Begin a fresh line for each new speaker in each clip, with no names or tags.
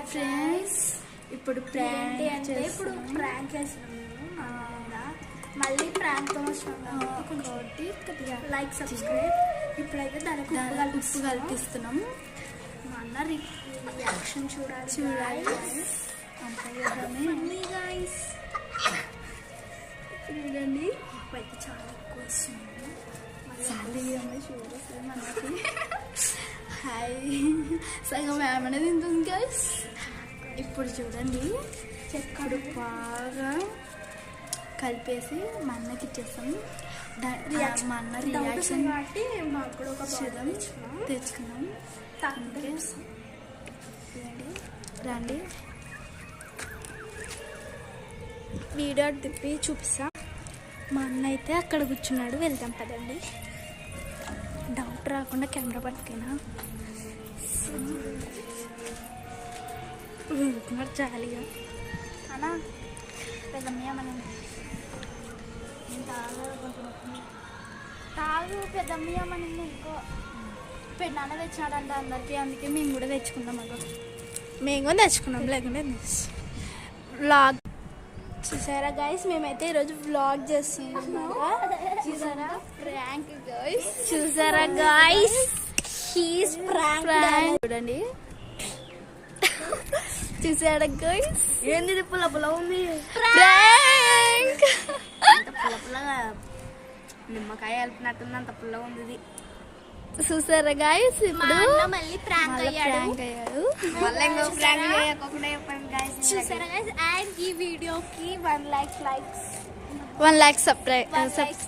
Hi friends, ఇప్పుడు prank
అంటే ఇప్పుడు ప్రాంక్ చేస్తున్నాము. మళ్ళీ ప్రాంక్ తో వస్తున్నాము. కొద్దిగా లైక్ సబ్స్క్రైబ్. ఇప్పుడైతే దానికి ఉప్పు
కల్పిస్తున్నాం.
మా అన్న రియాక్షన్ చూడాలి.
అంతే
గైస్,
చూడండి.
ఉప్పు అయితే చాలా ఎక్కువ వస్తుంది.
మనకి హాయ్ సగం ఏమనే తింటుంది గైస్. ఇప్పుడు చూడండి, చెక్కడు బాగా కలిపేసి మా అన్నకి ఇచ్చేస్తాం. మా అన్న రియాక్షన్
కాబట్టి మాకు కూడా ఒక
తెచ్చుకున్నాం. రండి,
వీడియో తిప్పి చూపిస్తా. మా అన్న అయితే అక్కడ కూర్చున్నాడు, వెళ్దాం పదండి. డౌట్ రాకుండా కెమెరా పట్టుకున్నా వెళ్తున్నాడు జాలీగా. అన్నా పెద్దమ్మయ్య మనం తాగు పెద్దమ్మయ్య మనం ఇంకో పెద్దనాన్న తెచ్చినాడంట అందరికీ, అందుకే మేము కూడా తెచ్చుకున్నాం. మేము కూడా తెచ్చుకున్నాం, లేకుంటే వ్లాగ్ చూసారా గైస్. మేమైతే ఈరోజు వ్లాగ్ చేస్తున్నాం. చూసారా ప్రాంక్ గైస్, చూసారా గైస్. హీస్ ప్రాంక్
చూడండి. చూసారా గైస్,
ఏంది పుల్ల పుల్ల ఉంది.
ప్రాంక్
పుల్ల పుల్లగా నిమ్మకాయ వెళ్తున్నట్టుంది, అంత పుల్ల ఉంది.
చూసారా గైస్, ఇప్పుడు
మళ్ళీ ప్రాంక్
అయ్యాడు.
చూసారా గైస్. అండ్ ఈ వీడియోకి 1
1,00,000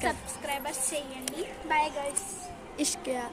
సబ్స్క్రైబర్స్ చేయండి. Bye guys.
ఇష్కియా.